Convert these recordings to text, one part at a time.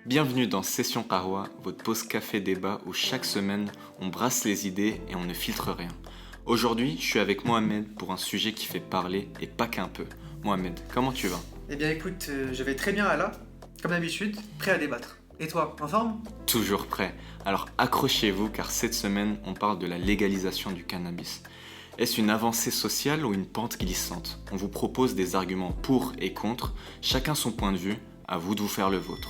Bienvenue dans Session Qahwa, votre pause café débat où chaque semaine on brasse les idées et on ne filtre rien. Aujourd'hui, je suis avec Mohamed pour un sujet qui fait parler et pas qu'un peu. Mohamed, comment tu vas? Eh bien écoute, je vais très bien Ala, comme d'habitude, prêt à débattre. Et toi, en forme? Toujours prêt. Alors accrochez-vous car cette semaine on parle de la légalisation du cannabis. Est-ce une avancée sociale ou une pente glissante? On vous propose des arguments pour et contre, chacun son point de vue, à vous de vous faire le vôtre.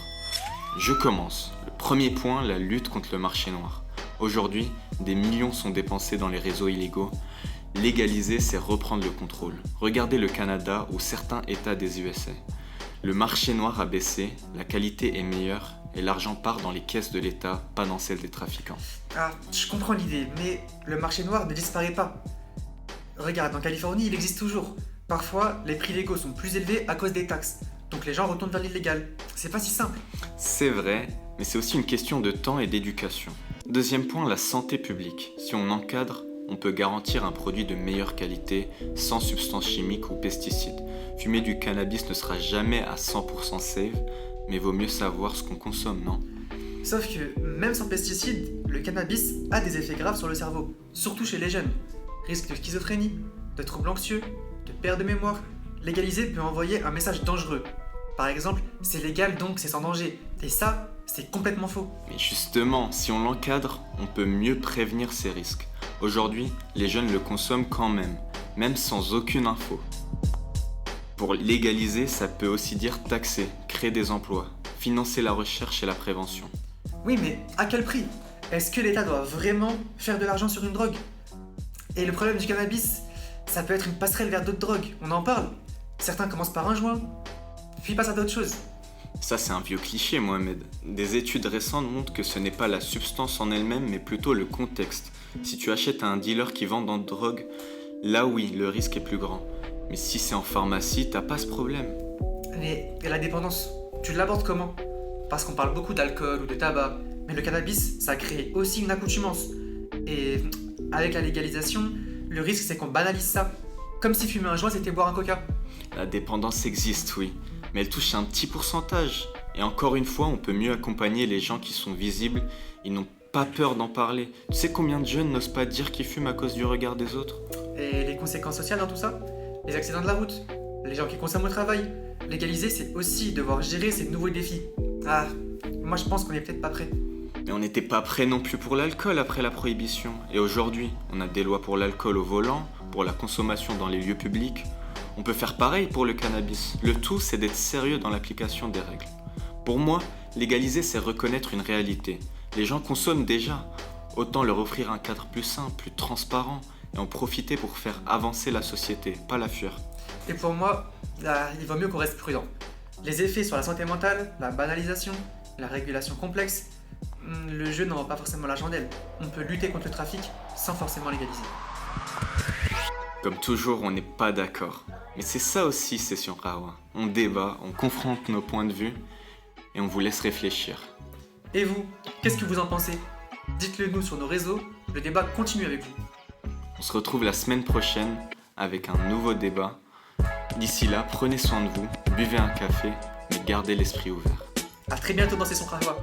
Je commence. Le premier point, la lutte contre le marché noir. Aujourd'hui, des millions sont dépensés dans les réseaux illégaux. Légaliser, c'est reprendre le contrôle. Regardez le Canada ou certains États des USA. Le marché noir a baissé, la qualité est meilleure et l'argent part dans les caisses de l'État, pas dans celles des trafiquants. Ah, je comprends l'idée, mais le marché noir ne disparaît pas. Regarde, en Californie, il existe toujours. Parfois, les prix légaux sont plus élevés à cause des taxes. Donc les gens retournent vers l'illégal. C'est pas si simple. C'est vrai, mais c'est aussi une question de temps et d'éducation. Deuxième point, la santé publique. Si on encadre, on peut garantir un produit de meilleure qualité, sans substances chimiques ou pesticides. Fumer du cannabis ne sera jamais à 100% safe, mais vaut mieux savoir ce qu'on consomme, non? Sauf que, même sans pesticides, le cannabis a des effets graves sur le cerveau, surtout chez les jeunes. Risque de schizophrénie, de troubles anxieux, de perte de mémoire. Légaliser peut envoyer un message dangereux. Par exemple, c'est légal donc c'est sans danger. Et ça, c'est complètement faux. Mais justement, si on l'encadre, on peut mieux prévenir ces risques. Aujourd'hui, les jeunes le consomment quand même sans aucune info. Pour légaliser, ça peut aussi dire taxer, créer des emplois, financer la recherche et la prévention. Oui, mais à quel prix? Est-ce que l'État doit vraiment faire de l'argent sur une drogue? Et le problème du cannabis, ça peut être une passerelle vers d'autres drogues. On en parle. Certains commencent par un joint, puis passent à d'autres choses. Ça, c'est un vieux cliché, Mohamed. Des études récentes montrent que ce n'est pas la substance en elle-même, mais plutôt le contexte. Si tu achètes à un dealer qui vend dans de drogue, là oui, le risque est plus grand. Mais si c'est en pharmacie, t'as pas ce problème. Mais la dépendance, tu l'abordes comment? Parce qu'on parle beaucoup d'alcool ou de tabac, mais le cannabis, ça crée aussi une accoutumance. Et avec la légalisation, le risque c'est qu'on banalise ça. Comme si fumer un joint c'était boire un coca. La dépendance existe, oui, mais elle touche un petit pourcentage. Et encore une fois, on peut mieux accompagner les gens qui sont visibles, ils n'ont pas peur d'en parler. Tu sais combien de jeunes n'osent pas dire qu'ils fument à cause du regard des autres? Et les conséquences sociales dans tout ça? Les accidents de la route, les gens qui consomment au travail. Légaliser, c'est aussi devoir gérer ces nouveaux défis. Ah, moi je pense qu'on est peut-être pas prêt. Mais on n'était pas prêt non plus pour l'alcool après la prohibition. Et aujourd'hui, on a des lois pour l'alcool au volant, pour la consommation dans les lieux publics. On peut faire pareil pour le cannabis. Le tout, c'est d'être sérieux dans l'application des règles. Pour moi, légaliser, c'est reconnaître une réalité. Les gens consomment déjà. Autant leur offrir un cadre plus sain, plus transparent, et en profiter pour faire avancer la société, pas la fuir. Et pour moi, il vaut mieux qu'on reste prudent. Les effets sur la santé mentale, la banalisation, la régulation complexe, le jeu n'en vaut pas forcément la chandelle. On peut lutter contre le trafic sans forcément légaliser. Comme toujours, on n'est pas d'accord. Mais c'est ça aussi, Session Qahwa. On débat, on confronte nos points de vue, et on vous laisse réfléchir. Et vous, qu'est-ce que vous en pensez? Dites-le nous sur nos réseaux, le débat continue avec vous. On se retrouve la semaine prochaine avec un nouveau débat. D'ici là, prenez soin de vous, buvez un café, mais gardez l'esprit ouvert. A très bientôt dans Session Qahwa.